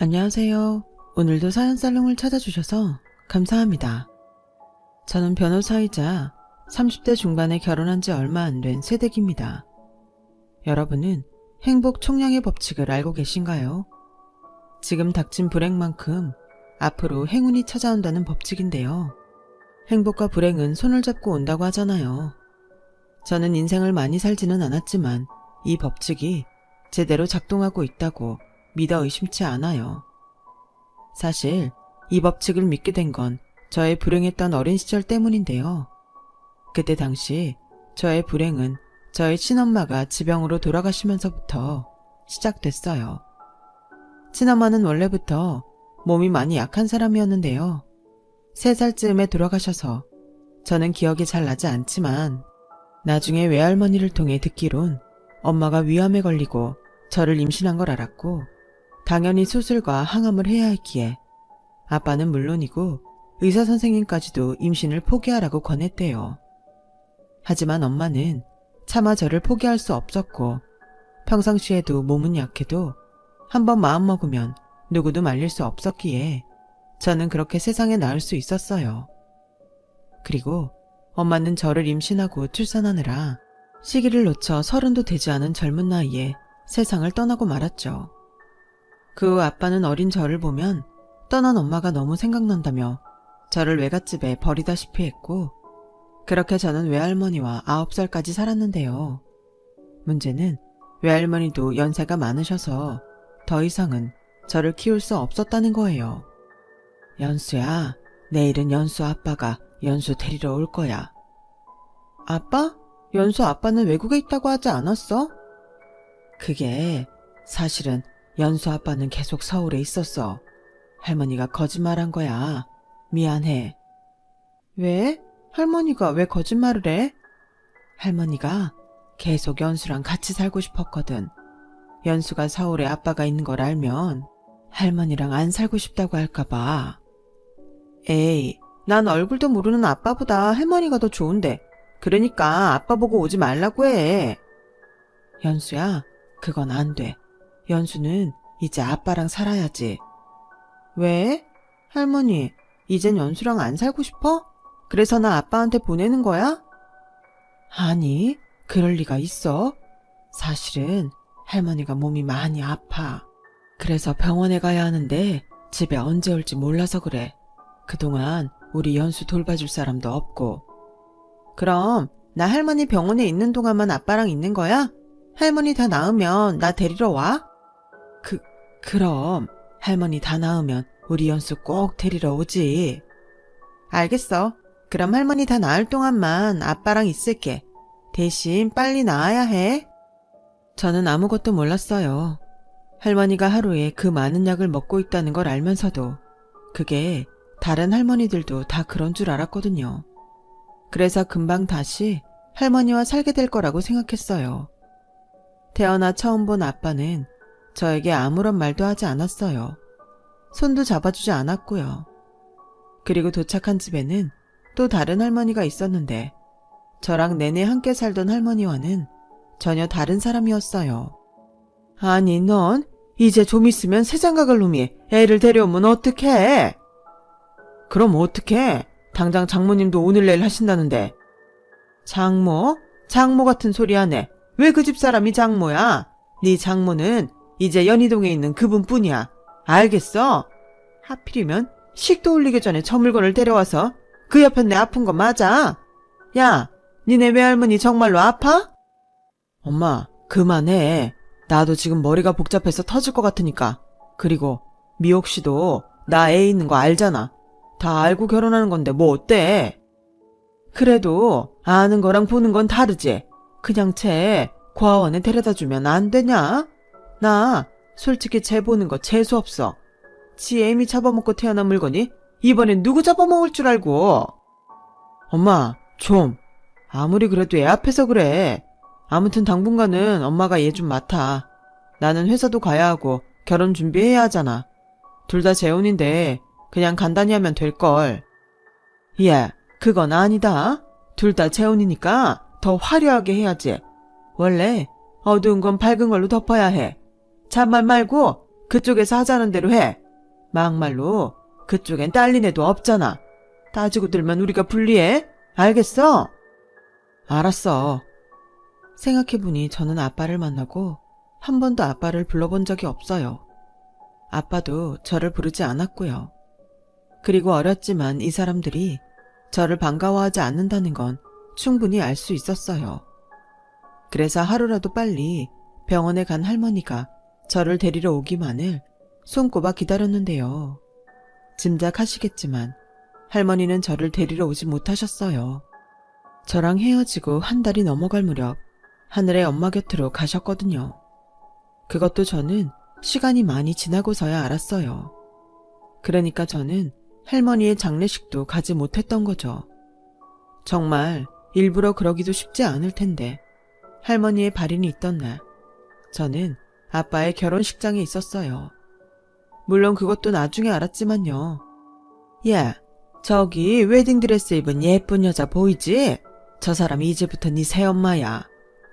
안녕하세요. 오늘도 사연살롱을 찾아주셔서 감사합니다. 저는 변호사이자 30대 중반에 결혼한 지 얼마 안 된 새댁입니다. 여러분은 행복 총량의 법칙을 알고 계신가요? 지금 닥친 불행만큼 앞으로 행운이 찾아온다는 법칙인데요. 행복과 불행은 손을 잡고 온다고 하잖아요. 저는 인생을 많이 살지는 않았지만 이 법칙이 제대로 작동하고 있다고 믿어 의심치 않아요. 사실 이 법칙을 믿게 된 건 저의 불행했던 어린 시절 때문인데요. 그때 당시 저의 불행은 저의 친엄마가 지병으로 돌아가시면서부터 시작됐어요. 친엄마는 원래부터 몸이 많이 약한 사람이었는데요. 3살쯤에 돌아가셔서 저는 기억이 잘 나지 않지만 나중에 외할머니를 통해 듣기론 엄마가 위암에 걸리고 저를 임신한 걸 알았고 당연히 수술과 항암을 해야 했기에 아빠는 물론이고 의사선생님까지도 임신을 포기하라고 권했대요. 하지만 엄마는 차마 저를 포기할 수 없었고 평상시에도 몸은 약해도 한번 마음먹으면 누구도 말릴 수 없었기에 저는 그렇게 세상에 나올 수 있었어요. 그리고 엄마는 저를 임신하고 출산하느라 시기를 놓쳐 30도 되지 않은 젊은 나이에 세상을 떠나고 말았죠. 그 후 아빠는 어린 저를 보면 떠난 엄마가 너무 생각난다며 저를 외갓집에 버리다시피 했고 그렇게 저는 외할머니와 9살까지 살았는데요. 문제는 외할머니도 연세가 많으셔서 더 이상은 저를 키울 수 없었다는 거예요. 연수야, 내일은 연수 아빠가 연수 데리러 올 거야. 아빠? 연수 아빠는 외국에 있다고 하지 않았어? 그게 사실은 연수 아빠는 계속 서울에 있었어. 할머니가 거짓말한 거야. 미안해. 왜? 할머니가 왜 거짓말을 해? 할머니가 계속 연수랑 같이 살고 싶었거든. 연수가 서울에 아빠가 있는 걸 알면 할머니랑 안 살고 싶다고 할까봐. 에이, 난 얼굴도 모르는 아빠보다 할머니가 더 좋은데. 그러니까 아빠 보고 오지 말라고 해. 연수야, 그건 안 돼. 연수는 이제 아빠랑 살아야지. 왜? 할머니, 이젠 연수랑 안 살고 싶어? 그래서 나 아빠한테 보내는 거야? 아니, 그럴 리가 있어. 사실은 할머니가 몸이 많이 아파. 그래서 병원에 가야 하는데 집에 언제 올지 몰라서 그래. 그동안 우리 연수 돌봐줄 사람도 없고. 그럼 나 할머니 병원에 있는 동안만 아빠랑 있는 거야? 할머니 다 나으면 나 데리러 와? 그럼 할머니 다 나으면 우리 연수 꼭 데리러 오지. 알겠어. 그럼 할머니 다 나을 동안만 아빠랑 있을게. 대신 빨리 나아야 해. 저는 아무것도 몰랐어요. 할머니가 하루에 그 많은 약을 먹고 있다는 걸 알면서도 그게 다른 할머니들도 다 그런 줄 알았거든요. 그래서 금방 다시 할머니와 살게 될 거라고 생각했어요. 태어나 처음 본 아빠는 저에게 아무런 말도 하지 않았어요. 손도 잡아주지 않았고요. 그리고 도착한 집에는 또 다른 할머니가 있었는데 저랑 내내 함께 살던 할머니와는 전혀 다른 사람이었어요. 아니 넌 이제 좀 있으면 새장가 갈 놈이 애를 데려오면 어떡해? 그럼 어떡해? 당장 장모님도 오늘 내일 하신다는데. 장모? 장모 같은 소리 하네. 왜 그 집 사람이 장모야? 네 장모는 이제 연희동에 있는 그분뿐이야. 알겠어? 하필이면 식도 올리기 전에 저 물건을 데려와서 그 옆에 내 아픈 거 맞아? 야, 니네 외할머니 정말로 아파? 엄마, 그만해. 나도 지금 머리가 복잡해서 터질 것 같으니까. 그리고 미옥 씨도 나 애 있는 거 알잖아. 다 알고 결혼하는 건데 뭐 어때? 그래도 아는 거랑 보는 건 다르지. 그냥 쟤 고아원에 데려다 주면 안 되냐? 나 솔직히 쟤 보는 거 재수없어. 지 애미 잡아먹고 태어난 물건이 이번엔 누구 잡아먹을 줄 알고. 엄마, 좀. 아무리 그래도 애 앞에서 그래. 아무튼 당분간은 엄마가 얘 좀 맡아. 나는 회사도 가야 하고 결혼 준비해야 하잖아. 둘 다 재혼인데 그냥 간단히 하면 될걸. 예, 그건 아니다. 둘 다 재혼이니까 더 화려하게 해야지. 원래 어두운 건 밝은 걸로 덮어야 해. 잔말 말고 그쪽에서 하자는 대로 해. 막말로 그쪽엔 딸린 애도 없잖아. 따지고 들면 우리가 불리해. 알겠어? 알았어. 생각해보니 저는 아빠를 만나고 한 번도 아빠를 불러본 적이 없어요. 아빠도 저를 부르지 않았고요. 그리고 어렸지만 이 사람들이 저를 반가워하지 않는다는 건 충분히 알 수 있었어요. 그래서 하루라도 빨리 병원에 간 할머니가 저를 데리러 오기만을 손꼽아 기다렸는데요. 짐작하시겠지만 할머니는 저를 데리러 오지 못하셨어요. 저랑 헤어지고 한 달이 넘어갈 무렵 하늘의 엄마 곁으로 가셨거든요. 그것도 저는 시간이 많이 지나고서야 알았어요. 그러니까 저는 할머니의 장례식도 가지 못했던 거죠. 정말 일부러 그러기도 쉽지 않을 텐데 할머니의 발인이 있던 날 저는 아빠의 결혼식장에 있었어요. 물론 그것도 나중에 알았지만요. 야, 저기 웨딩드레스 입은 예쁜 여자 보이지? 저 사람이 이제부터 네 새엄마야.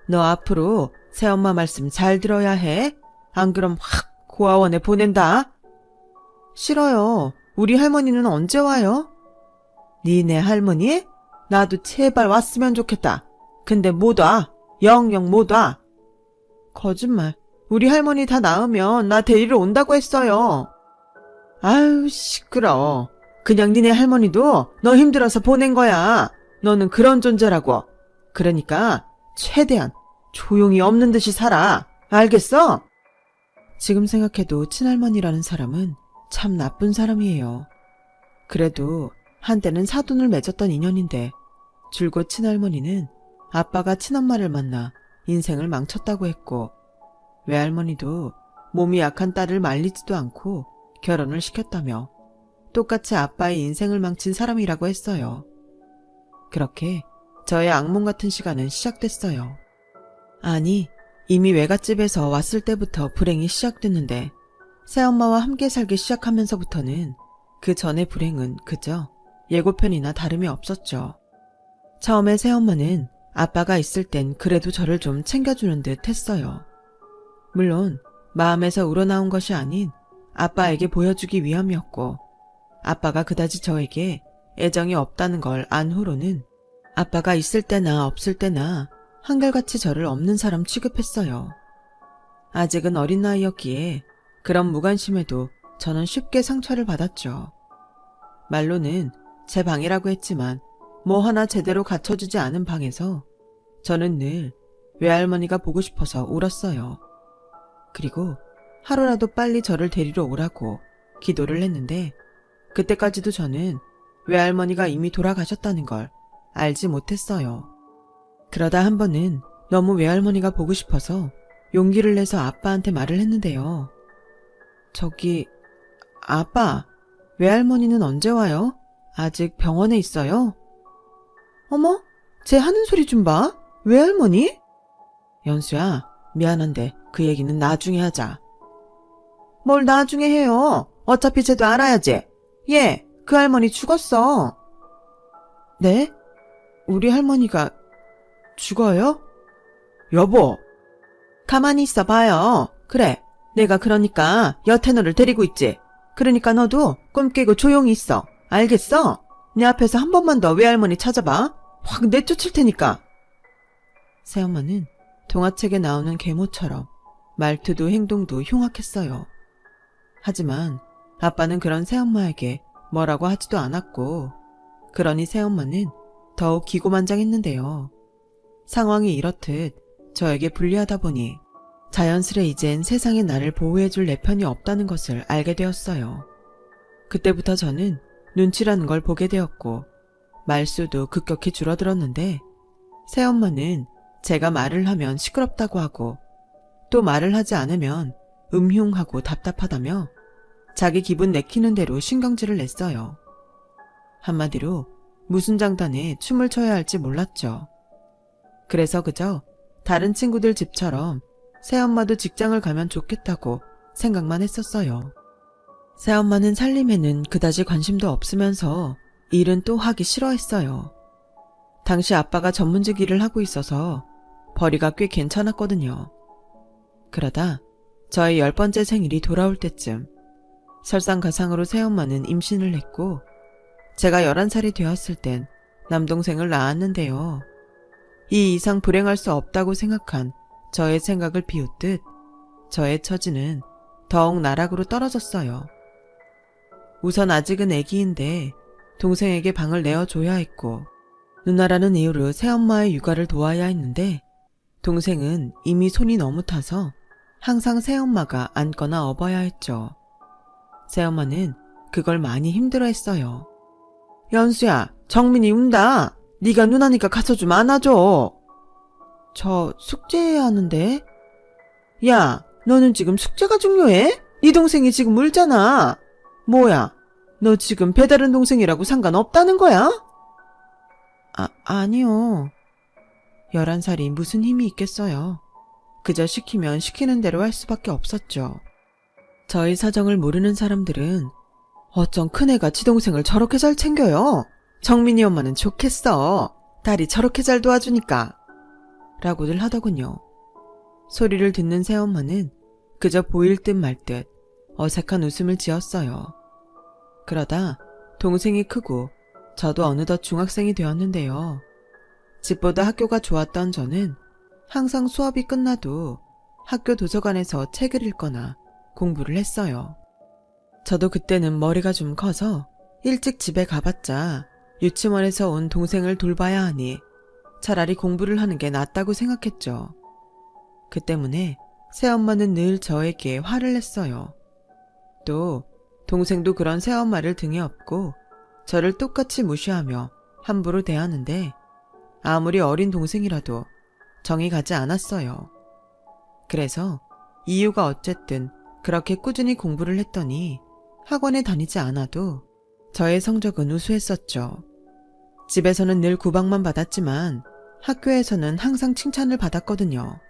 너 앞으로 새엄마 말씀 잘 들어야 해. 안 그럼 확 고아원에 보낸다. 싫어요. 우리 할머니는 언제 와요? 니네 할머니? 나도 제발 왔으면 좋겠다. 근데 못 와. 영영 못 와. 거짓말. 우리 할머니 다 나으면 나 데리러 온다고 했어요. 아유 시끄러워. 그냥 니네 할머니도 너 힘들어서 보낸 거야. 너는 그런 존재라고. 그러니까 최대한 조용히 없는 듯이 살아. 알겠어? 지금 생각해도 친할머니라는 사람은 참 나쁜 사람이에요. 그래도 한때는 사돈을 맺었던 인연인데 줄곧 친할머니는 아빠가 친엄마를 만나 인생을 망쳤다고 했고 외할머니도 몸이 약한 딸을 말리지도 않고 결혼을 시켰다며 똑같이 아빠의 인생을 망친 사람이라고 했어요. 그렇게 저의 악몽 같은 시간은 시작됐어요. 아니, 이미 외갓집에서 왔을 때부터 불행이 시작됐는데 새엄마와 함께 살기 시작하면서부터는 그 전의 불행은 그저 예고편이나 다름이 없었죠. 처음에 새엄마는 아빠가 있을 땐 그래도 저를 좀 챙겨주는 듯 했어요. 물론 마음에서 우러나온 것이 아닌 아빠에게 보여주기 위함이었고 아빠가 그다지 저에게 애정이 없다는 걸 안 후로는 아빠가 있을 때나 없을 때나 한결같이 저를 없는 사람 취급했어요. 아직은 어린 나이였기에 그런 무관심에도 저는 쉽게 상처를 받았죠. 말로는 제 방이라고 했지만 뭐 하나 제대로 갖춰주지 않은 방에서 저는 늘 외할머니가 보고 싶어서 울었어요. 그리고 하루라도 빨리 저를 데리러 오라고 기도를 했는데 그때까지도 저는 외할머니가 이미 돌아가셨다는 걸 알지 못했어요. 그러다 한 번은 너무 외할머니가 보고 싶어서 용기를 내서 아빠한테 말을 했는데요. 저기 아빠, 외할머니는 언제 와요? 아직 병원에 있어요? 어머, 쟤 하는 소리 좀 봐. 외할머니? 연수야, 미안한데 그 얘기는 나중에 하자. 뭘 나중에 해요. 어차피 쟤도 알아야지. 얘, 그 할머니 죽었어. 네? 우리 할머니가 죽어요? 여보. 가만히 있어 봐요. 그래, 내가 그러니까 여태 너를 데리고 있지. 그러니까 너도 꿈 깨고 조용히 있어. 알겠어? 내 앞에서 한 번만 더 외할머니 찾아봐. 확 내쫓을 테니까. 새엄마는 동화책에 나오는 계모처럼 말투도 행동도 흉악했어요. 하지만 아빠는 그런 새엄마에게 뭐라고 하지도 않았고 그러니 새엄마는 더욱 기고만장했는데요. 상황이 이렇듯 저에게 불리하다 보니 자연스레 이젠 세상에 나를 보호해줄 내 편이 없다는 것을 알게 되었어요. 그때부터 저는 눈치라는 걸 보게 되었고 말수도 급격히 줄어들었는데 새엄마는 제가 말을 하면 시끄럽다고 하고 또 말을 하지 않으면 음흉하고 답답하다며 자기 기분 내키는 대로 신경질을 냈어요. 한마디로 무슨 장단에 춤을 춰야 할지 몰랐죠. 그래서 그저 다른 친구들 집처럼 새엄마도 직장을 가면 좋겠다고 생각만 했었어요. 새엄마는 살림에는 그다지 관심도 없으면서 일은 또 하기 싫어했어요. 당시 아빠가 전문직 일을 하고 있어서 벌이가 꽤 괜찮았거든요. 그러다 저의 10번째 생일이 돌아올 때쯤 설상가상으로 새엄마는 임신을 했고 제가 11살이 되었을 땐 남동생을 낳았는데요. 이 이상 불행할 수 없다고 생각한 저의 생각을 비웃듯 저의 처지는 더욱 나락으로 떨어졌어요. 우선 아직은 아기인데 동생에게 방을 내어줘야 했고 누나라는 이유로 새엄마의 육아를 도와야 했는데 동생은 이미 손이 너무 타서 항상 새엄마가 안거나 업어야 했죠. 새엄마는 그걸 많이 힘들어했어요. 연수야, 정민이 운다. 네가 누나니까 가서 좀 안아줘. 저 숙제해야 하는데. 야, 너는 지금 숙제가 중요해? 네 동생이 지금 울잖아. 뭐야, 너 지금 배다른 동생이라고 상관없다는 거야? 아니요. 11살이 무슨 힘이 있겠어요. 그저 시키면 시키는 대로 할 수밖에 없었죠. 저희 사정을 모르는 사람들은 어쩜 큰애가 지동생을 저렇게 잘 챙겨요. 정민이 엄마는 좋겠어. 딸이 저렇게 잘 도와주니까. 라고들 하더군요. 소리를 듣는 새엄마는 그저 보일 듯 말 듯 어색한 웃음을 지었어요. 그러다 동생이 크고 저도 어느덧 중학생이 되었는데요. 집보다 학교가 좋았던 저는 항상 수업이 끝나도 학교 도서관에서 책을 읽거나 공부를 했어요. 저도 그때는 머리가 좀 커서 일찍 집에 가봤자 유치원에서 온 동생을 돌봐야 하니 차라리 공부를 하는 게 낫다고 생각했죠. 그 때문에 새엄마는 늘 저에게 화를 냈어요. 또 동생도 그런 새엄마를 등에 업고 저를 똑같이 무시하며 함부로 대하는데 아무리 어린 동생이라도 정이 가지 않았어요. 그래서 이유가 어쨌든 그렇게 꾸준히 공부를 했더니 학원에 다니지 않아도 저의 성적은 우수했었죠. 집에서는 늘 구박만 받았지만 학교에서는 항상 칭찬을 받았거든요.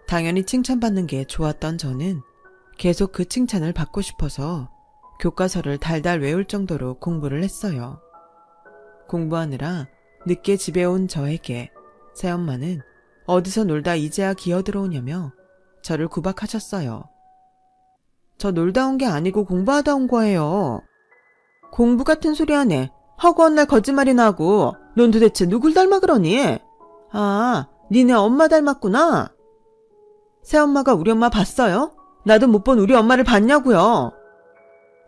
당연히 칭찬받는 게 좋았던 저는 계속 그 칭찬을 받고 싶어서 교과서를 달달 외울 정도로 공부를 했어요. 공부하느라 늦게 집에 온 저에게 새엄마는 어디서 놀다 이제야 기어들어오냐며 저를 구박하셨어요. 저 놀다 온 게 아니고 공부하다 온 거예요. 공부 같은 소리 하네. 허구한 날 거짓말이나 하고 넌 도대체 누굴 닮아 그러니? 아, 니네 엄마 닮았구나. 새엄마가 우리 엄마 봤어요? 나도 못 본 우리 엄마를 봤냐고요.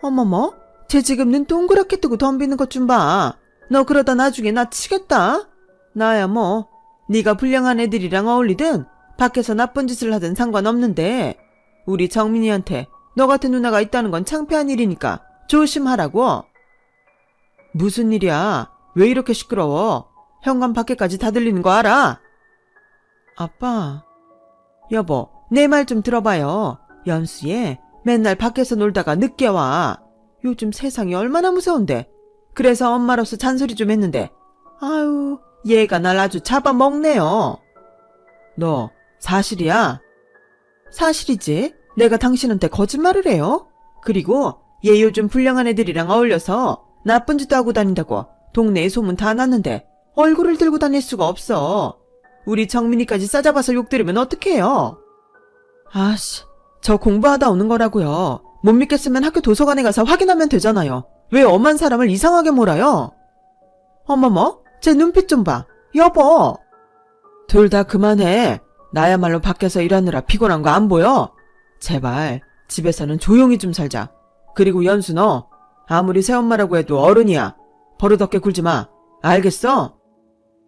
어머머, 쟤 지금 눈 동그랗게 뜨고 덤비는 것 좀 봐. 너 그러다 나중에 나 치겠다. 나야 뭐 네가 불량한 애들이랑 어울리든 밖에서 나쁜 짓을 하든 상관없는데 우리 정민이한테 너 같은 누나가 있다는 건 창피한 일이니까 조심하라고. 무슨 일이야? 왜 이렇게 시끄러워? 현관 밖에까지 다 들리는 거 알아? 아빠. 여보, 내 말 좀 들어봐요. 연수얘 맨날 밖에서 놀다가 늦게 와. 요즘 세상이 얼마나 무서운데. 그래서 엄마로서 잔소리 좀 했는데 아유, 얘가 날 아주 잡아먹네요. 너 사실이야? 사실이지. 내가 당신한테 거짓말을 해요? 그리고 얘 요즘 불량한 애들이랑 어울려서 나쁜 짓도 하고 다닌다고 동네에 소문 다 났는데 얼굴을 들고 다닐 수가 없어. 우리 정민이까지 싸잡아서 욕 들으면 어떡해요? 아씨, 저 공부하다 오는 거라고요. 못 믿겠으면 학교 도서관에 가서 확인하면 되잖아요. 왜 엄한 사람을 이상하게 몰아요? 어머머, 제 눈빛 좀 봐. 여보. 둘 다 그만해. 나야말로 밖에서 일하느라 피곤한 거 안 보여? 제발 집에서는 조용히 좀 살자. 그리고 연수 너 아무리 새엄마라고 해도 어른이야. 버릇없게 굴지 마. 알겠어?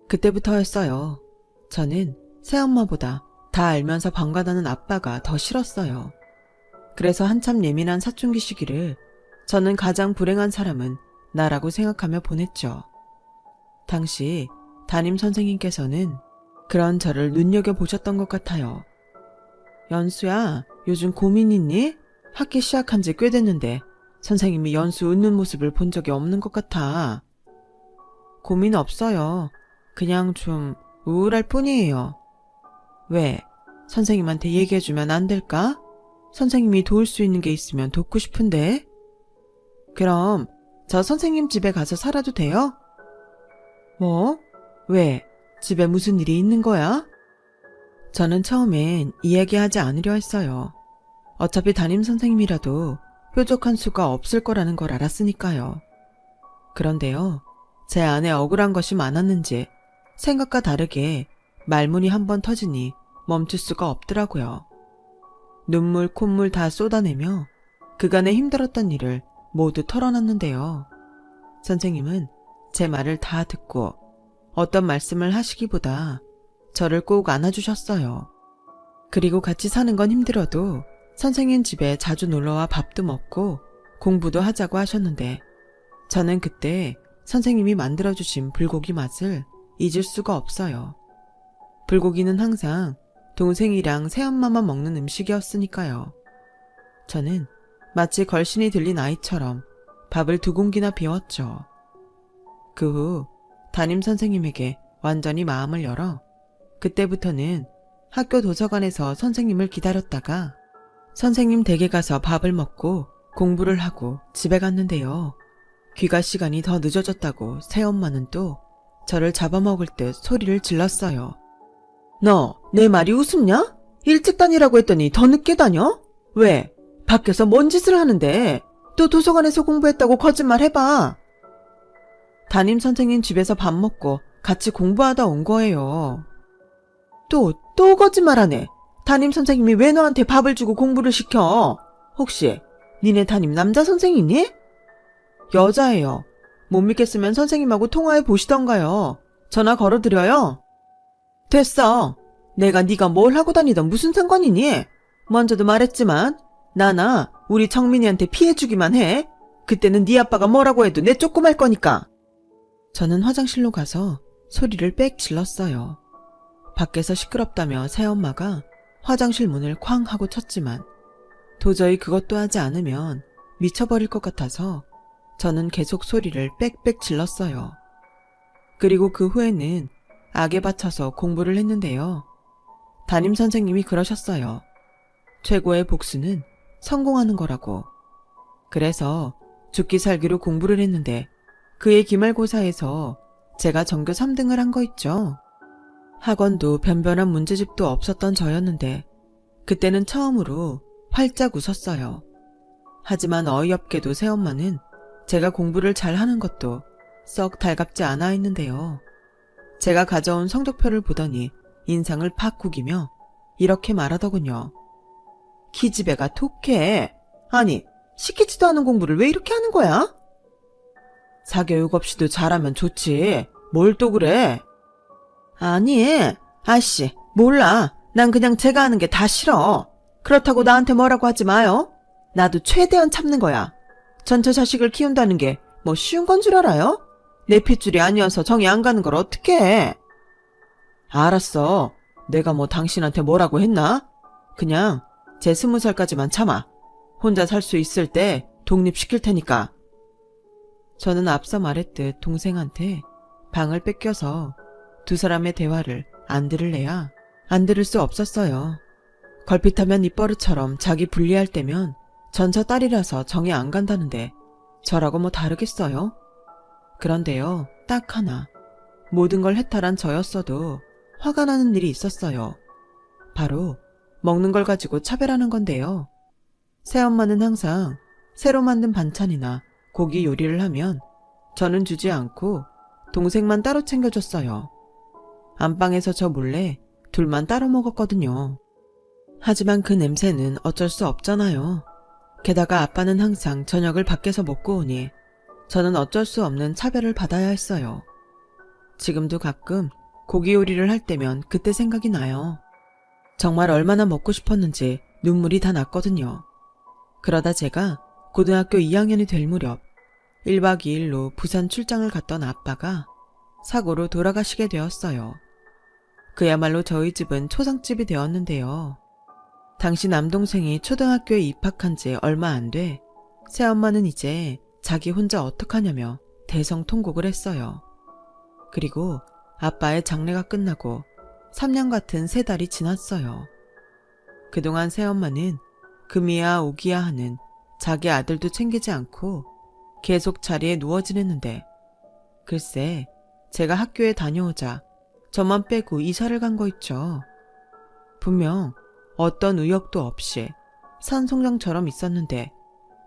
그때부터였어요. 저는 새엄마보다 다 알면서 방관하는 아빠가 더 싫었어요. 그래서 한참 예민한 사춘기 시기를 저는 가장 불행한 사람은 나라고 생각하며 보냈죠. 당시 담임 선생님께서는 그런 저를 눈여겨보셨던 것 같아요. 연수야, 요즘 고민 있니? 학기 시작한 지 꽤 됐는데 선생님이 연수 웃는 모습을 본 적이 없는 것 같아. 고민 없어요. 그냥 좀 우울할 뿐이에요. 왜? 선생님한테 얘기해주면 안 될까? 선생님이 도울 수 있는 게 있으면 돕고 싶은데. 그럼 저 선생님 집에 가서 살아도 돼요? 뭐? 왜? 집에 무슨 일이 있는 거야? 저는 처음엔 이야기하지 않으려 했어요. 어차피 담임 선생님이라도 뾰족한 수가 없을 거라는 걸 알았으니까요. 그런데요, 제 안에 억울한 것이 많았는지 생각과 다르게 말문이 한번 터지니 멈출 수가 없더라고요. 눈물, 콧물 다 쏟아내며 그간에 힘들었던 일을 모두 털어놨는데요. 선생님은 제 말을 다 듣고 어떤 말씀을 하시기보다 저를 꼭 안아주셨어요. 그리고 같이 사는 건 힘들어도 선생님 집에 자주 놀러와 밥도 먹고 공부도 하자고 하셨는데 저는 그때 선생님이 만들어주신 불고기 맛을 잊을 수가 없어요. 불고기는 항상 동생이랑 새엄마만 먹는 음식이었으니까요. 저는 마치 걸신이 들린 아이처럼 밥을 2공기나 비웠죠. 그 후 담임 선생님에게 완전히 마음을 열어 그때부터는 학교 도서관에서 선생님을 기다렸다가 선생님 댁에 가서 밥을 먹고 공부를 하고 집에 갔는데요. 귀가 시간이 더 늦어졌다고 새엄마는 또 저를 잡아먹을 듯 소리를 질렀어요. 너 내 말이 우습냐? 일찍 다니라고 했더니 더 늦게 다녀? 왜? 밖에서 뭔 짓을 하는데 또 도서관에서 공부했다고 거짓말 해봐. 담임 선생님 집에서 밥 먹고 같이 공부하다 온 거예요. 또 거짓말하네. 담임 선생님이 왜 너한테 밥을 주고 공부를 시켜? 혹시 니네 담임 남자 선생이니? 여자예요. 못 믿겠으면 선생님하고 통화해 보시던가요. 전화 걸어드려요. 됐어. 내가 네가 뭘 하고 다니던 무슨 상관이니? 먼저도 말했지만 나나 우리 정민이한테 피해주기만 해. 그때는 네 아빠가 뭐라고 해도 내쫓고말 거니까. 저는 화장실로 가서 소리를 빽 질렀어요. 밖에서 시끄럽다며 새엄마가 화장실 문을 쾅 하고 쳤지만 도저히 그것도 하지 않으면 미쳐버릴 것 같아서 저는 계속 소리를 빽빽 질렀어요. 그리고 그 후에는 악에 바쳐서 공부를 했는데요. 담임 선생님이 그러셨어요. 최고의 복수는 성공하는 거라고. 그래서 죽기 살기로 공부를 했는데 그의 기말고사에서 제가 전교 3등을 한 거 있죠. 학원도 변변한 문제집도 없었던 저였는데 그때는 처음으로 활짝 웃었어요. 하지만 어이없게도 새엄마는 제가 공부를 잘하는 것도 썩 달갑지 않아 했는데요. 제가 가져온 성적표를 보더니 인상을 팍 구기며 이렇게 말하더군요. 기집애가 독해. 아니, 시키지도 않은 공부를 왜 이렇게 하는 거야? 사교육 없이도 잘하면 좋지. 뭘 또 그래? 아니, 아씨, 몰라. 난 그냥 제가 하는 게 다 싫어. 그렇다고 나한테 뭐라고 하지 마요. 나도 최대한 참는 거야. 전처 자식을 키운다는 게 뭐 쉬운 건 줄 알아요? 내 핏줄이 아니어서 정이 안 가는 걸 어떻게 해? 알았어. 내가 뭐 당신한테 뭐라고 했나? 그냥 제 20살까지만 참아. 혼자 살 수 있을 때 독립시킬 테니까. 저는 앞서 말했듯 동생한테 방을 뺏겨서 두 사람의 대화를 안 들을래야 안 들을 수 없었어요. 걸핏하면 입버릇처럼 자기 불리할 때면 전처 딸이라서 정이 안 간다는데 저라고 뭐 다르겠어요? 그런데요, 딱 하나. 모든 걸 해탈한 저였어도 화가 나는 일이 있었어요. 바로 먹는 걸 가지고 차별하는 건데요. 새엄마는 항상 새로 만든 반찬이나 고기 요리를 하면 저는 주지 않고 동생만 따로 챙겨줬어요. 안방에서 저 몰래 둘만 따로 먹었거든요. 하지만 그 냄새는 어쩔 수 없잖아요. 게다가 아빠는 항상 저녁을 밖에서 먹고 오니 저는 어쩔 수 없는 차별을 받아야 했어요. 지금도 가끔 고기 요리를 할 때면 그때 생각이 나요. 정말 얼마나 먹고 싶었는지 눈물이 다 났거든요. 그러다 제가 고등학교 2학년이 될 무렵 1박 2일로 부산 출장을 갔던 아빠가 사고로 돌아가시게 되었어요. 그야말로 저희 집은 초상집이 되었는데요. 당시 남동생이 초등학교에 입학한 지 얼마 안 돼 새엄마는 이제 자기 혼자 어떡하냐며 대성통곡을 했어요. 그리고 아빠의 장례가 끝나고 3년 같은 3달이 지났어요. 그동안 새엄마는 금이야 오기야 하는 자기 아들도 챙기지 않고 계속 자리에 누워 지냈는데 글쎄 제가 학교에 다녀오자 저만 빼고 이사를 간 거 있죠. 분명 어떤 의욕도 없이 산송장처럼 있었는데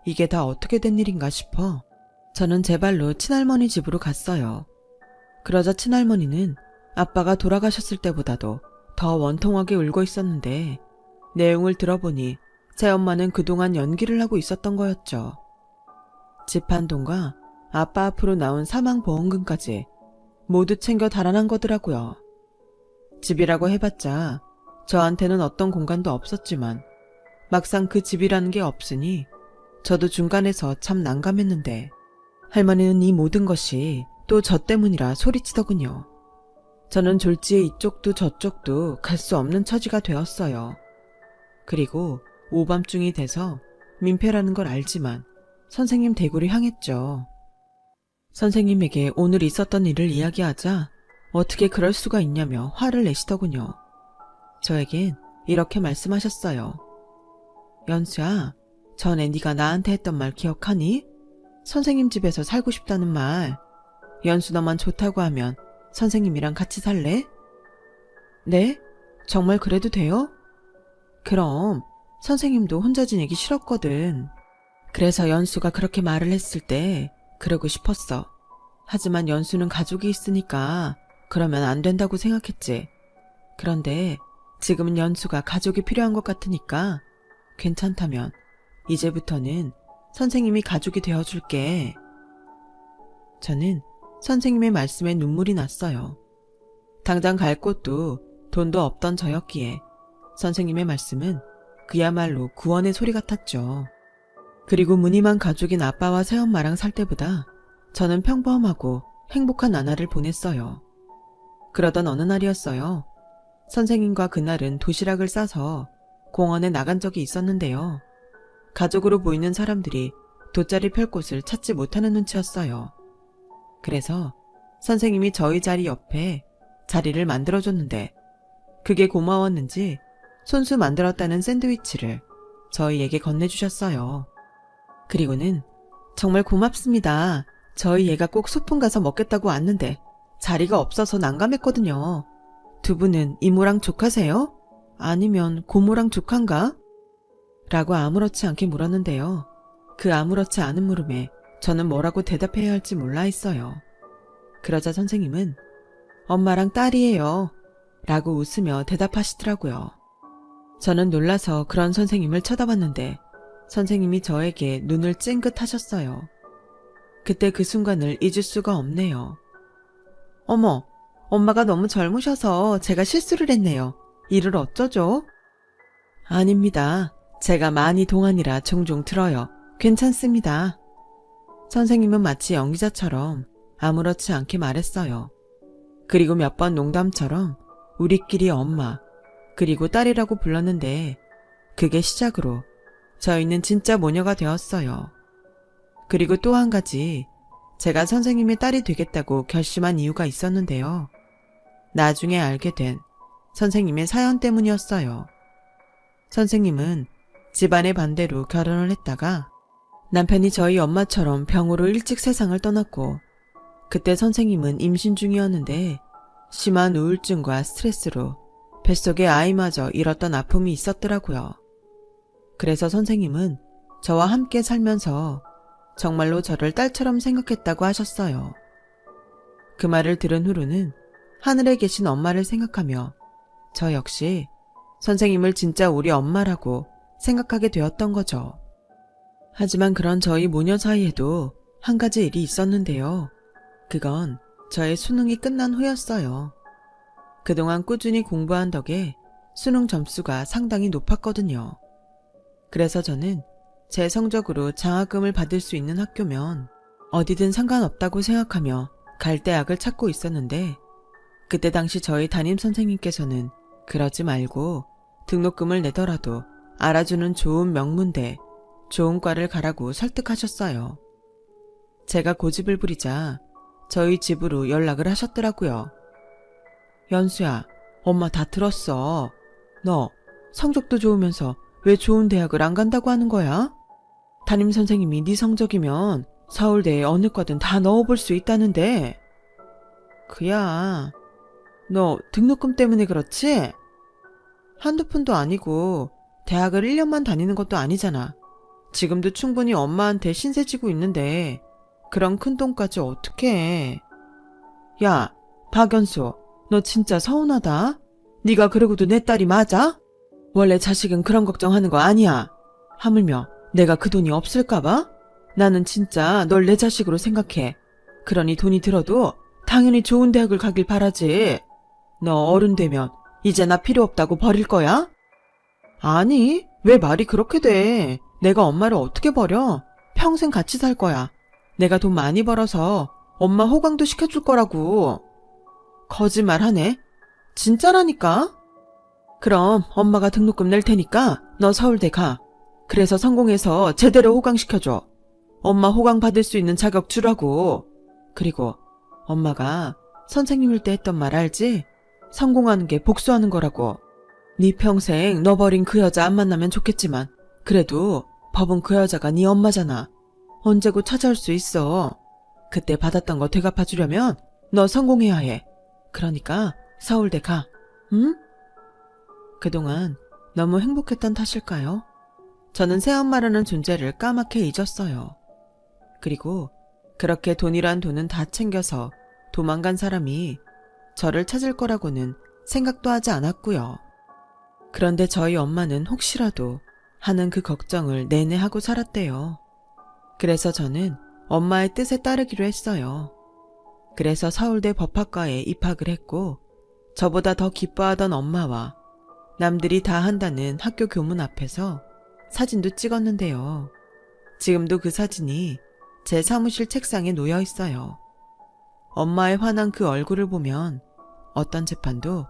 이게 다 어떻게 된 일인가 싶어 저는 제 발로 친할머니 집으로 갔어요. 그러자 친할머니는 아빠가 돌아가셨을 때보다도 더 원통하게 울고 있었는데 내용을 들어보니 제 엄마는 그동안 연기를 하고 있었던 거였죠. 집 한 동과 아빠 앞으로 나온 사망보험금까지 모두 챙겨 달아난 거더라고요. 집이라고 해봤자 저한테는 어떤 공간도 없었지만 막상 그 집이라는 게 없으니 저도 중간에서 참 난감했는데 할머니는 이 모든 것이 또 저 때문이라 소리치더군요. 저는 졸지에 이쪽도 저쪽도 갈 수 없는 처지가 되었어요. 그리고 오밤중이 돼서 민폐라는 걸 알지만 선생님 댁으로 향했죠. 선생님에게 오늘 있었던 일을 이야기하자 어떻게 그럴 수가 있냐며 화를 내시더군요. 저에겐 이렇게 말씀하셨어요. 연수야, 전에 네가 나한테 했던 말 기억하니? 선생님 집에서 살고 싶다는 말. 연수 너만 좋다고 하면 선생님이랑 같이 살래? 네? 정말 그래도 돼요? 그럼 선생님도 혼자 지내기 싫었거든. 그래서 연수가 그렇게 말을 했을 때 그러고 싶었어. 하지만 연수는 가족이 있으니까 그러면 안 된다고 생각했지. 그런데 지금은 연수가 가족이 필요한 것 같으니까 괜찮다면 이제부터는 선생님이 가족이 되어줄게. 저는 선생님의 말씀에 눈물이 났어요. 당장 갈 곳도 돈도 없던 저였기에 선생님의 말씀은 그야말로 구원의 소리 같았죠. 그리고 무늬만 가족인 아빠와 새엄마랑 살 때보다 저는 평범하고 행복한 나날을 보냈어요. 그러던 어느 날이었어요. 선생님과 그날은 도시락을 싸서 공원에 나간 적이 있었는데요. 가족으로 보이는 사람들이 돗자리 펼 곳을 찾지 못하는 눈치였어요. 그래서 선생님이 저희 자리 옆에 자리를 만들어줬는데 그게 고마웠는지 손수 만들었다는 샌드위치를 저희에게 건네주셨어요. 그리고는 정말 고맙습니다. 저희 애가 꼭 소풍 가서 먹겠다고 왔는데 자리가 없어서 난감했거든요. 두 분은 이모랑 조카세요? 아니면 고모랑 조카인가? 라고 아무렇지 않게 물었는데요. 그 아무렇지 않은 물음에 저는 뭐라고 대답해야 할지 몰라 했어요. 그러자 선생님은 엄마랑 딸이에요. 라고 웃으며 대답하시더라고요. 저는 놀라서 그런 선생님을 쳐다봤는데 선생님이 저에게 눈을 찡긋하셨어요. 그때 그 순간을 잊을 수가 없네요. 어머, 엄마가 너무 젊으셔서 제가 실수를 했네요. 이를 어쩌죠? 아닙니다. 제가 많이 동안이라 종종 들어요. 괜찮습니다. 선생님은 마치 연기자처럼 아무렇지 않게 말했어요. 그리고 몇 번 농담처럼 우리끼리 엄마 그리고 딸이라고 불렀는데 그게 시작으로 저희는 진짜 모녀가 되었어요. 그리고 또 한 가지 제가 선생님의 딸이 되겠다고 결심한 이유가 있었는데요. 나중에 알게 된 선생님의 사연 때문이었어요. 선생님은 집안의 반대로 결혼을 했다가 남편이 저희 엄마처럼 병으로 일찍 세상을 떠났고 그때 선생님은 임신 중이었는데 심한 우울증과 스트레스로 뱃속에 아이마저 잃었던 아픔이 있었더라고요. 그래서 선생님은 저와 함께 살면서 정말로 저를 딸처럼 생각했다고 하셨어요. 그 말을 들은 후로는 하늘에 계신 엄마를 생각하며 저 역시 선생님을 진짜 우리 엄마라고 생각하게 되었던 거죠. 하지만 그런 저희 모녀 사이에도 한 가지 일이 있었는데요. 그건 저의 수능이 끝난 후였어요. 그동안 꾸준히 공부한 덕에 수능 점수가 상당히 높았거든요. 그래서 저는 제 성적으로 장학금을 받을 수 있는 학교면 어디든 상관없다고 생각하며 갈 대학을 찾고 있었는데 그때 당시 저희 담임선생님께서는 그러지 말고 등록금을 내더라도 알아주는 좋은 명문대, 좋은 과를 가라고 설득하셨어요. 제가 고집을 부리자 저희 집으로 연락을 하셨더라고요. 연수야, 엄마 다 들었어. 너 성적도 좋으면서 왜 좋은 대학을 안 간다고 하는 거야? 담임선생님이 네 성적이면 서울대에 어느 과든 다 넣어볼 수 있다는데. 그야, 너 등록금 때문에 그렇지? 한두 푼도 아니고 대학을 1년만 다니는 것도 아니잖아. 지금도 충분히 엄마한테 신세 지고 있는데 그런 큰 돈까지 어떻게 해. 야, 박연수, 너 진짜 서운하다. 네가 그러고도 내 딸이 맞아? 원래 자식은 그런 걱정하는 거 아니야. 하물며 내가 그 돈이 없을까봐? 나는 진짜 널 내 자식으로 생각해. 그러니 돈이 들어도 당연히 좋은 대학을 가길 바라지. 너 어른 되면 이제 나 필요 없다고 버릴 거야? 아니, 왜 말이 그렇게 돼. 내가 엄마를 어떻게 버려? 평생 같이 살 거야. 내가 돈 많이 벌어서 엄마 호강도 시켜줄 거라고. 거짓말하네. 진짜라니까? 그럼 엄마가 등록금 낼 테니까 너 서울대 가. 그래서 성공해서 제대로 호강시켜줘. 엄마 호강 받을 수 있는 자격 주라고. 그리고 엄마가 선생님일 때 했던 말 알지? 성공하는 게 복수하는 거라고. 네 평생 너 버린 그 여자 안 만나면 좋겠지만 그래도 법은 그 여자가 네 엄마잖아. 언제고 찾아올 수 있어. 그때 받았던 거 되갚아주려면 너 성공해야 해. 그러니까 서울대 가. 응? 그동안 너무 행복했던 탓일까요? 저는 새엄마라는 존재를 까맣게 잊었어요. 그리고 그렇게 돈이란 돈은 다 챙겨서 도망간 사람이 저를 찾을 거라고는 생각도 하지 않았고요. 그런데 저희 엄마는 혹시라도 하는 그 걱정을 내내 하고 살았대요. 그래서 저는 엄마의 뜻에 따르기로 했어요. 그래서 서울대 법학과에 입학을 했고 저보다 더 기뻐하던 엄마와 남들이 다 한다는 학교 교문 앞에서 사진도 찍었는데요. 지금도 그 사진이 제 사무실 책상에 놓여 있어요. 엄마의 환한 그 얼굴을 보면 어떤 재판도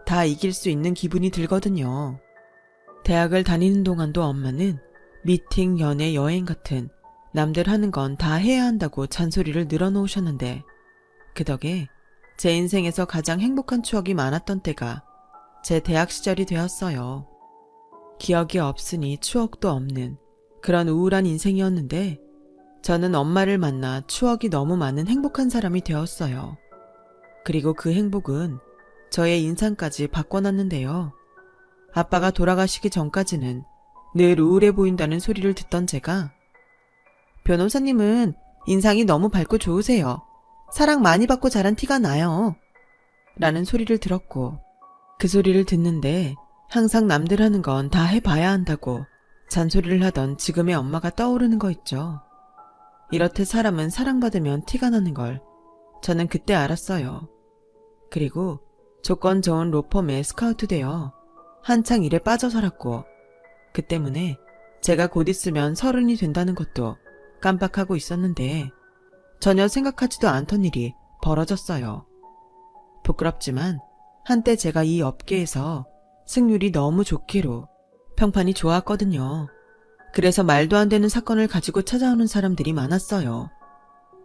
다 이길 수 있는 기분이 들거든요. 대학을 다니는 동안도 엄마는 미팅, 연애, 여행 같은 남들 하는 건 다 해야 한다고 잔소리를 늘어놓으셨는데 그 덕에 제 인생에서 가장 행복한 추억이 많았던 때가 제 대학 시절이 되었어요. 기억이 없으니 추억도 없는 그런 우울한 인생이었는데 저는 엄마를 만나 추억이 너무 많은 행복한 사람이 되었어요. 그리고 그 행복은 저의 인상까지 바꿔놨는데요. 아빠가 돌아가시기 전까지는 늘 우울해 보인다는 소리를 듣던 제가 변호사님은 인상이 너무 밝고 좋으세요. 사랑 많이 받고 자란 티가 나요. 라는 소리를 들었고 그 소리를 듣는데 항상 남들 하는 건 다 해봐야 한다고 잔소리를 하던 지금의 엄마가 떠오르는 거 있죠. 이렇듯 사람은 사랑받으면 티가 나는 걸 저는 그때 알았어요. 그리고 조건 좋은 로펌에 스카우트 되어 한창 일에 빠져 살았고 그 때문에 제가 곧 있으면 30이 된다는 것도 깜빡하고 있었는데 전혀 생각하지도 않던 일이 벌어졌어요. 부끄럽지만 한때 제가 이 업계에서 승률이 너무 좋기로 평판이 좋았거든요. 그래서 말도 안 되는 사건을 가지고 찾아오는 사람들이 많았어요.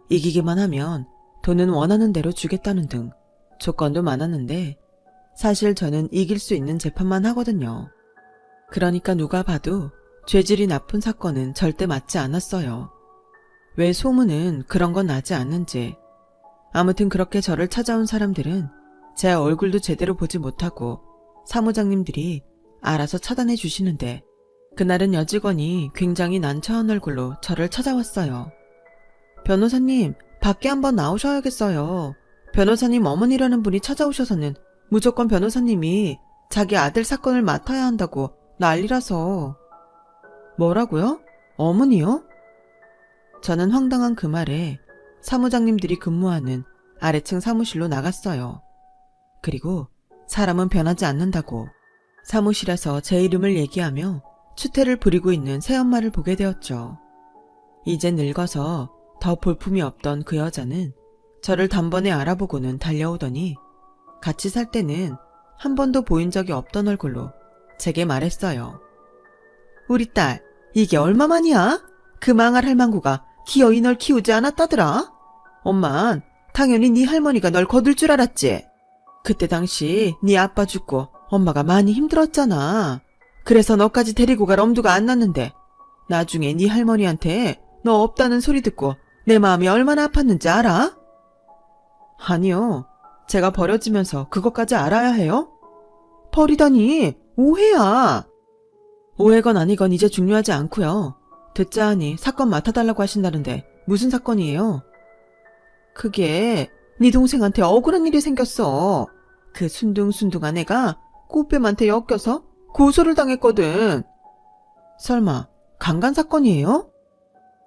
이기기만 하면 돈은 원하는 대로 주겠다는 등 조건도 많았는데 사실 저는 이길 수 있는 재판만 하거든요. 그러니까 누가 봐도 죄질이 나쁜 사건은 절대 맞지 않았어요. 왜 소문은 그런 건 나지 않는지. 아무튼 그렇게 저를 찾아온 사람들은 제 얼굴도 제대로 보지 못하고 사무장님들이 알아서 차단해 주시는데 그날은 여직원이 굉장히 난처한 얼굴로 저를 찾아왔어요. 변호사님, 밖에 한번 나오셔야겠어요. 변호사님 어머니라는 분이 찾아오셔서는 무조건 변호사님이 자기 아들 사건을 맡아야 한다고 난리라서. 뭐라고요? 어머니요? 저는 황당한 그 말에 사무장님들이 근무하는 아래층 사무실로 나갔어요. 그리고 사람은 변하지 않는다고 사무실에서 제 이름을 얘기하며 추태를 부리고 있는 새엄마를 보게 되었죠. 이제 늙어서 더 볼품이 없던 그 여자는 저를 단번에 알아보고는 달려오더니 같이 살 때는 한 번도 보인 적이 없던 얼굴로 제게 말했어요. 우리 딸, 이게 얼마만이야? 그 망할 할망구가 기어이 널 키우지 않았다더라? 엄만 당연히 네 할머니가 널 거둘 줄 알았지. 그때 당시 네 아빠 죽고 엄마가 많이 힘들었잖아. 그래서 너까지 데리고 갈 엄두가 안 났는데 나중에 네 할머니한테 너 없다는 소리 듣고 내 마음이 얼마나 아팠는지 알아? 아니요. 제가 버려지면서 그것까지 알아야 해요? 버리다니 오해야. 오해건 아니건 이제 중요하지 않고요. 듣자 하니 사건 맡아달라고 하신다는데 무슨 사건이에요? 그게 네 동생한테 억울한 일이 생겼어. 그 순둥순둥한 애가 꽃뱀한테 엮여서 고소를 당했거든. 설마 강간 사건이에요?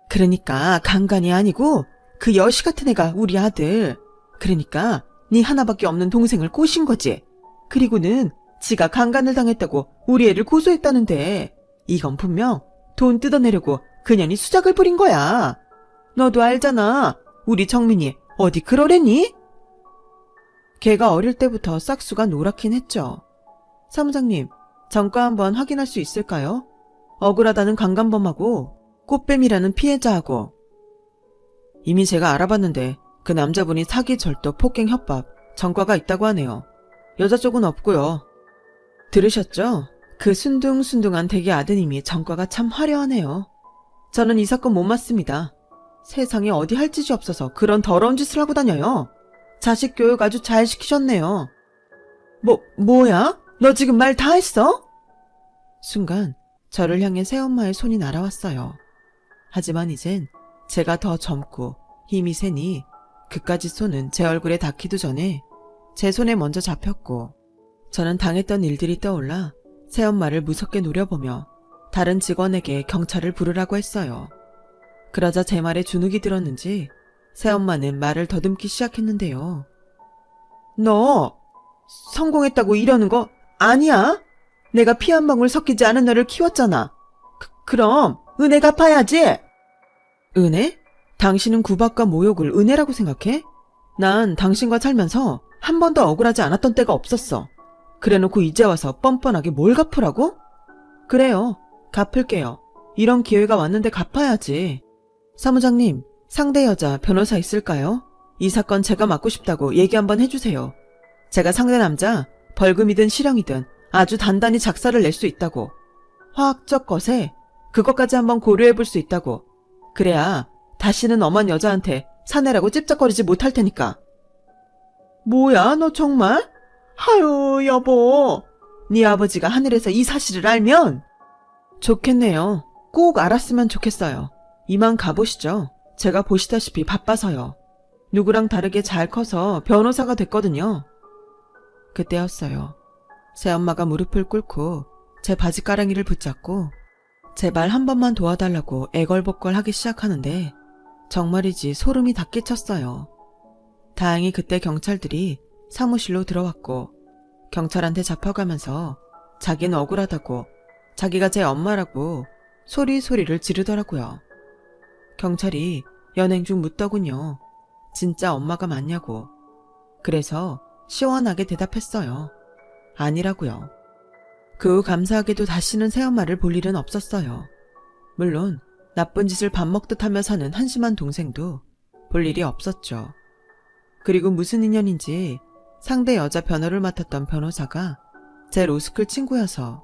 그러니까 강간이 아니고 그 여시 같은 애가 우리 아들. 그러니까 네 하나밖에 없는 동생을 꼬신 거지. 그리고는 지가 강간을 당했다고 우리 애를 고소했다는데 이건 분명 돈 뜯어내려고 그년이 수작을 부린 거야. 너도 알잖아. 우리 정민이 어디 그러랬니? 걔가 어릴 때부터 싹수가 노랗긴 했죠. 사무장님, 전과 한번 확인할 수 있을까요? 억울하다는 강간범하고 꽃뱀이라는 피해자하고. 이미 제가 알아봤는데 그 남자분이 사기, 절도, 폭행, 협박, 전과가 있다고 하네요. 여자 쪽은 없고요. 들으셨죠? 그 순둥순둥한 대기 아드님이 전과가 참 화려하네요. 저는 이 사건 못 맞습니다. 세상에 어디 할 짓이 없어서 그런 더러운 짓을 하고 다녀요. 자식 교육 아주 잘 시키셨네요. 뭐야? 너 지금 말 다 했어? 순간 저를 향해 새엄마의 손이 날아왔어요. 하지만 이젠 제가 더 젊고 힘이 세니 그까짓 손은 제 얼굴에 닿기도 전에 제 손에 먼저 잡혔고 저는 당했던 일들이 떠올라 새엄마를 무섭게 노려보며 다른 직원에게 경찰을 부르라고 했어요. 그러자 제 말에 주눅이 들었는지 새엄마는 말을 더듬기 시작했는데요. 너 성공했다고 이러는 거 아니야? 내가 피 한 방울 섞이지 않은 너를 키웠잖아. 그럼 은혜 갚아야지. 은혜? 당신은 구박과 모욕을 은혜라고 생각해? 난 당신과 살면서 한 번도 억울하지 않았던 때가 없었어. 그래놓고 이제 와서 뻔뻔하게 뭘 갚으라고? 그래요. 갚을게요. 이런 기회가 왔는데 갚아야지. 사무장님, 상대 여자 변호사 있을까요? 이 사건 제가 맡고 싶다고 얘기 한번 해주세요. 제가 상대 남자 벌금이든 실형이든 아주 단단히 작사를 낼 수 있다고. 화학적 것에 그것까지 한번 고려해볼 수 있다고. 그래야 다시는 엄한 여자한테 사내라고 찝쩍거리지 못할 테니까. 뭐야 너 정말? 하유 여보. 네 아버지가 하늘에서 이 사실을 알면? 좋겠네요. 꼭 알았으면 좋겠어요. 이만 가보시죠. 제가 보시다시피 바빠서요. 누구랑 다르게 잘 커서 변호사가 됐거든요. 그때였어요. 새엄마가 무릎을 꿇고 제 바지가랑이를 붙잡고 제발 한 번만 도와달라고 애걸복걸 하기 시작하는데 정말이지 소름이 다 끼쳤어요. 다행히 그때 경찰들이 사무실로 들어왔고 경찰한테 잡혀가면서 자기는 억울하다고 자기가 제 엄마라고 소리소리를 지르더라고요. 경찰이 연행 중 묻더군요. 진짜 엄마가 맞냐고. 그래서 시원하게 대답했어요. 아니라고요. 그 후 감사하게도 다시는 새엄마를 볼 일은 없었어요. 물론 나쁜 짓을 밥 먹듯 하며 사는 한심한 동생도 볼 일이 없었죠. 그리고 무슨 인연인지 상대 여자 변호를 맡았던 변호사가 제 로스쿨 친구여서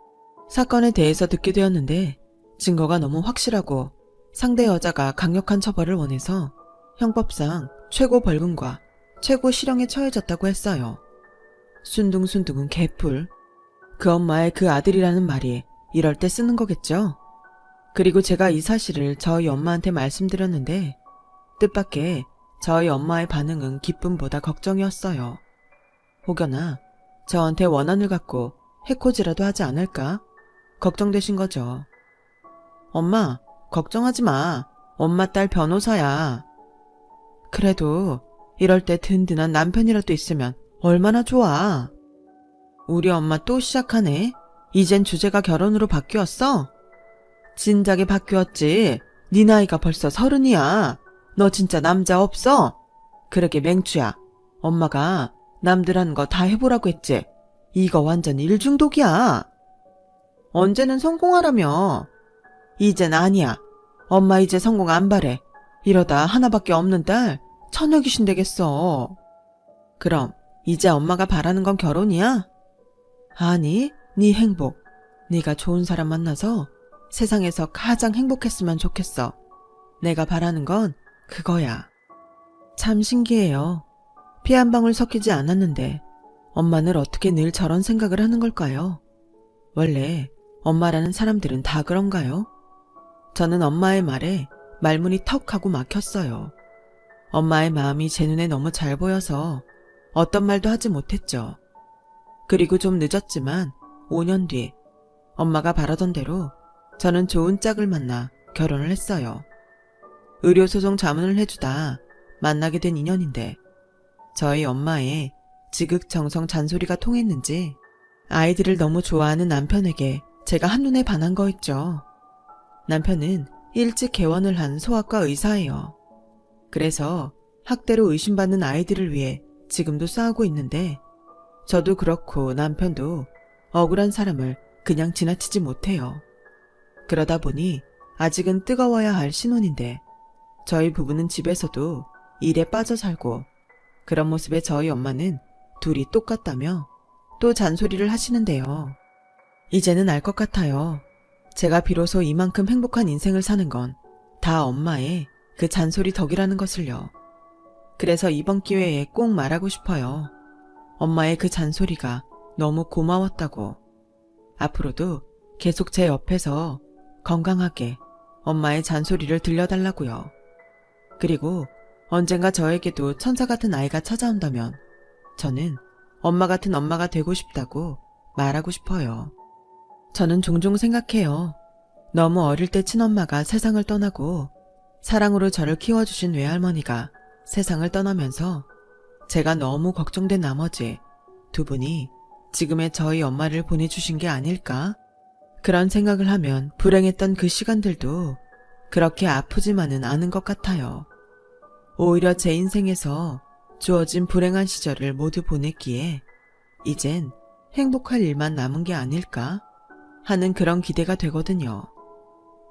사건에 대해서 듣게 되었는데 증거가 너무 확실하고 상대 여자가 강력한 처벌을 원해서 형법상 최고 벌금과 최고 실형에 처해졌다고 했어요. 순둥순둥은 개뿔. 그 엄마의 그 아들이라는 말이 이럴 때 쓰는 거겠죠? 그리고 제가 이 사실을 저희 엄마한테 말씀드렸는데 뜻밖의 저희 엄마의 반응은 기쁨보다 걱정이었어요. 혹여나 저한테 원한을 갖고 해코지라도 하지 않을까? 걱정되신 거죠. 엄마, 걱정하지 마. 엄마 딸 변호사야. 그래도 이럴 때 든든한 남편이라도 있으면 얼마나 좋아. 우리 엄마 또 시작하네. 이젠 주제가 결혼으로 바뀌었어? 진작에 바뀌었지. 네 나이가 벌써 30이야. 너 진짜 남자 없어? 그러게 맹추야. 엄마가 남들 하는 거 다 해보라고 했지. 이거 완전 일중독이야. 언제는 성공하라며. 이젠 아니야. 엄마 이제 성공 안 바래. 이러다 하나밖에 없는 딸 처녀 귀신 되겠어. 그럼 이제 엄마가 바라는 건 결혼이야? 아니, 네 행복. 네가 좋은 사람 만나서 세상에서 가장 행복했으면 좋겠어. 내가 바라는 건 그거야. 참 신기해요. 피 한 방울 섞이지 않았는데 엄마는 어떻게 늘 저런 생각을 하는 걸까요? 원래 엄마라는 사람들은 다 그런가요? 저는 엄마의 말에 말문이 턱 하고 막혔어요. 엄마의 마음이 제 눈에 너무 잘 보여서 어떤 말도 하지 못했죠. 그리고 좀 늦었지만 5년 뒤 엄마가 바라던 대로 저는 좋은 짝을 만나 결혼을 했어요. 의료소송 자문을 해주다 만나게 된 인연인데 저희 엄마의 지극정성 잔소리가 통했는지 아이들을 너무 좋아하는 남편에게 제가 한눈에 반한 거 있죠. 남편은 일찍 개원을 한 소아과 의사예요. 그래서 학대로 의심받는 아이들을 위해 지금도 싸우고 있는데 저도 그렇고 남편도 억울한 사람을 그냥 지나치지 못해요. 그러다 보니 아직은 뜨거워야 할 신혼인데 저희 부부는 집에서도 일에 빠져 살고 그런 모습에 저희 엄마는 둘이 똑같다며 또 잔소리를 하시는데요. 이제는 알 것 같아요. 제가 비로소 이만큼 행복한 인생을 사는 건 다 엄마의 그 잔소리 덕이라는 것을요. 그래서 이번 기회에 꼭 말하고 싶어요. 엄마의 그 잔소리가 너무 고마웠다고. 앞으로도 계속 제 옆에서 건강하게 엄마의 잔소리를 들려달라고요. 그리고 언젠가 저에게도 천사 같은 아이가 찾아온다면 저는 엄마 같은 엄마가 되고 싶다고 말하고 싶어요. 저는 종종 생각해요. 너무 어릴 때 친엄마가 세상을 떠나고 사랑으로 저를 키워주신 외할머니가 세상을 떠나면서 제가 너무 걱정된 나머지 두 분이 지금의 저희 엄마를 보내주신 게 아닐까? 그런 생각을 하면 불행했던 그 시간들도 그렇게 아프지만은 않은 것 같아요. 오히려 제 인생에서 주어진 불행한 시절을 모두 보냈기에 이젠 행복할 일만 남은 게 아닐까 하는 그런 기대가 되거든요.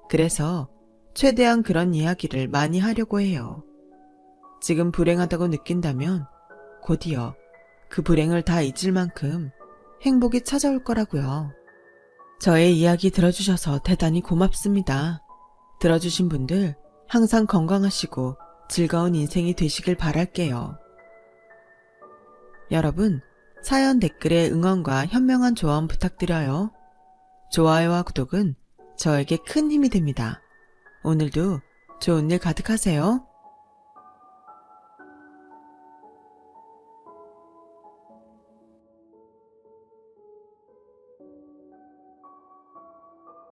그래서 최대한 그런 이야기를 많이 하려고 해요. 지금 불행하다고 느낀다면 곧이어 그 불행을 다 잊을 만큼 행복이 찾아올 거라고요. 저의 이야기 들어주셔서 대단히 고맙습니다. 들어주신 분들 항상 건강하시고 즐거운 인생이 되시길 바랄게요. 여러분, 사연 댓글에 응원과 현명한 조언 부탁드려요. 좋아요와 구독은 저에게 큰 힘이 됩니다. 오늘도 좋은 일 가득하세요.